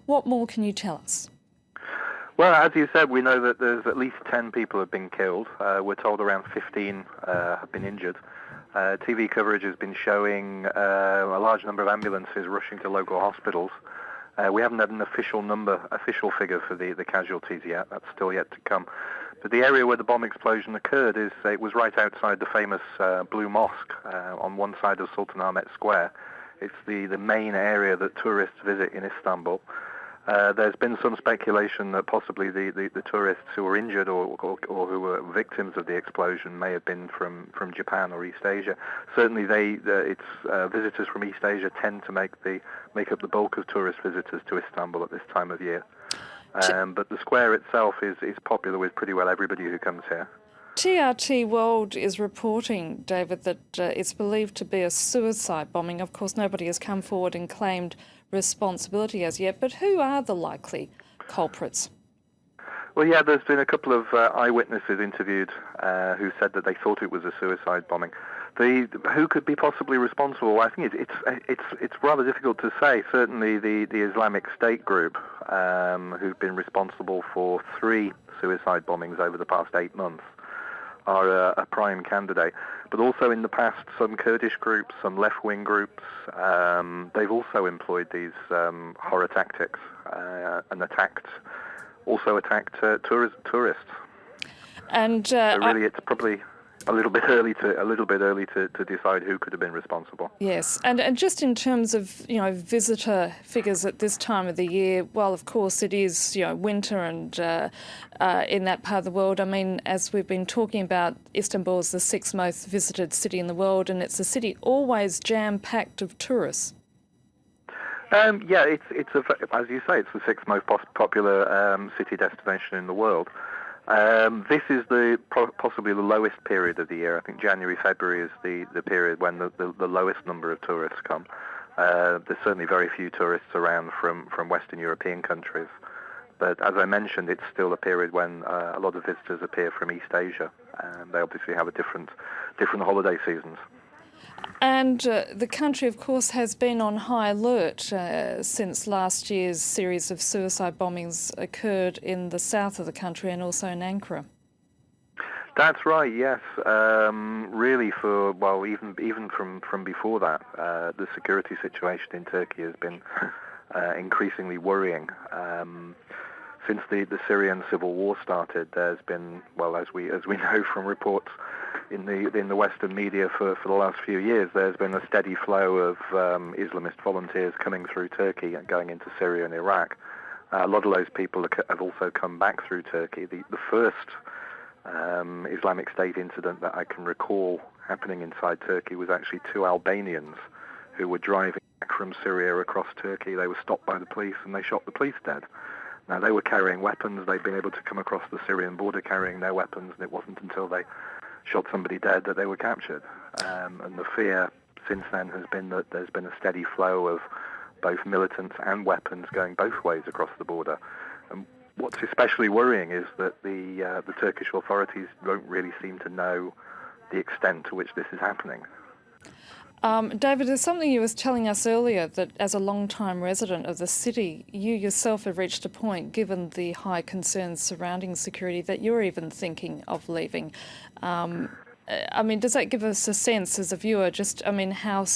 What more can you tell us? Well, as you said, we know that there's at least 10 people have been killed. We're told around 15 have been injured. TV coverage has been showing a large number of ambulances rushing to local hospitals. We haven't had an official figure for the casualties yet. That's still yet to come. But the area where the bomb explosion occurred it was right outside the famous Blue Mosque on one side of Sultanahmet Square. It's the main area that tourists visit in Istanbul. There's been some speculation that possibly the tourists who were injured or who were victims of the explosion may have been from Japan or East Asia. Certainly, visitors from East Asia tend to make up the bulk of tourist visitors to Istanbul at this time of year. But the square itself is popular with pretty well everybody who comes here. TRT World is reporting, David, that it's believed to be a suicide bombing. Of course, nobody has come forward and claimed responsibility as yet, but who are the likely culprits? Well, yeah, there's been a couple of eyewitnesses interviewed who said that they thought it was a suicide bombing. Who could be possibly responsible? I think it's rather difficult to say. Certainly, the Islamic State group, who've been responsible for 3 suicide bombings over the past 8 months, are a prime candidate. But also in the past, some Kurdish groups, some left-wing groups, they've also employed these horror tactics and attacked tourists. And so really, it's probably a little bit early to decide who could have been responsible. Yes, and just in terms of visitor figures at this time of the year, well, of course it is winter and in that part of the world. I mean, as we've been talking about, Istanbul is the 6th most visited city in the world, and it's a city always jam-packed of tourists. Yeah, it's as you say, it's the 6th most popular city destination in the world. This is possibly the lowest period of the year. I think January, February is the period when the lowest number of tourists come. There's certainly very few tourists around from Western European countries. But as I mentioned, it's still a period when a lot of visitors appear from East Asia, and they obviously have different holiday seasons. And the country, of course, has been on high alert since last year's series of suicide bombings occurred in the south of the country and also in Ankara. That's right, yes. Really, even from before that, the security situation in Turkey has been increasingly worrying. Since the Syrian civil war started, there's been, as we know from reports in the Western media for the last few years, there's been a steady flow of Islamist volunteers coming through Turkey and going into Syria and Iraq. A lot of those people have also come back through Turkey. The first Islamic State incident that I can recall happening inside Turkey was actually 2 Albanians who were driving back from Syria across Turkey. They were stopped by the police and they shot the police dead. Now, they were carrying weapons. They'd been able to come across the Syrian border carrying their weapons, and it wasn't until they shot somebody dead that they were captured. And the fear since then has been that there's been a steady flow of both militants and weapons going both ways across the border. And what's especially worrying is that the Turkish authorities don't really seem to know the extent to which this is happening. David, there's something you were telling us earlier that as a long-time resident of the city, you yourself have reached a point, given the high concerns surrounding security, that you're even thinking of leaving. I mean, does that give us a sense as a viewer, how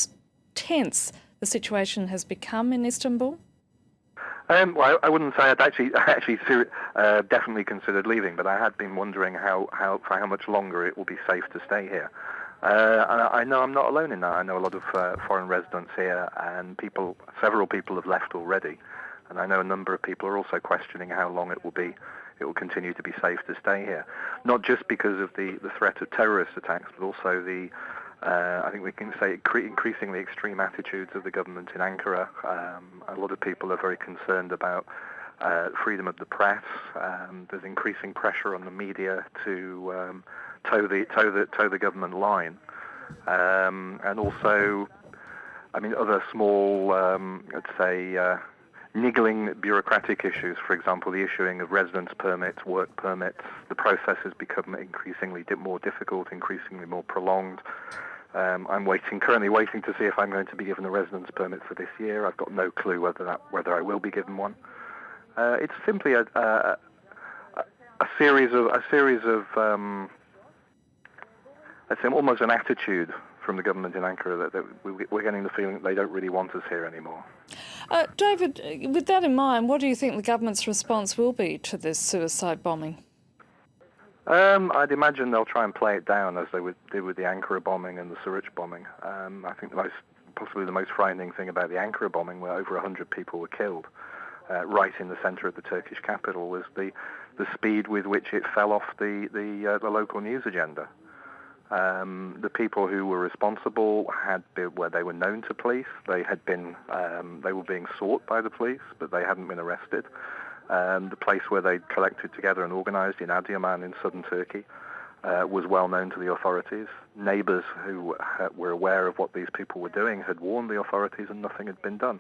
tense the situation has become in Istanbul? Well, I wouldn't say I'd actually definitely considered leaving, but I had been wondering for how much longer it will be safe to stay here. I know I'm not alone in that. I know a lot of foreign residents here, and several people have left already. And I know a number of people are also questioning how long it will continue to be safe to stay here. Not just because of the threat of terrorist attacks, but also I think we can say increasingly extreme attitudes of the government in Ankara. A lot of people are very concerned about freedom of the press. There's increasing pressure on the media to toe the government line, and also, other small, niggling bureaucratic issues. For example, the issuing of residence permits, work permits. The process has become increasingly more difficult, increasingly more prolonged. I'm currently waiting to see if I'm going to be given a residence permit for this year. I've got no clue whether I will be given one. It's simply a series of I'd say almost an attitude from the government in Ankara that we're getting the feeling that they don't really want us here anymore. David, with that in mind, what do you think the government's response will be to this suicide bombing? I'd imagine they'll try and play it down as they did with the Ankara bombing and the Suruç bombing. I think possibly the most frightening thing about the Ankara bombing, where over 100 people were killed, right in the centre of the Turkish capital, was the speed with which it fell off the local news agenda. The people who were responsible where they were known to police. They were being sought by the police, but they hadn't been arrested. The place where they collected together and organised in Adıyaman in southern Turkey was well known to the authorities. Neighbours who were aware of what these people were doing had warned the authorities, and nothing had been done.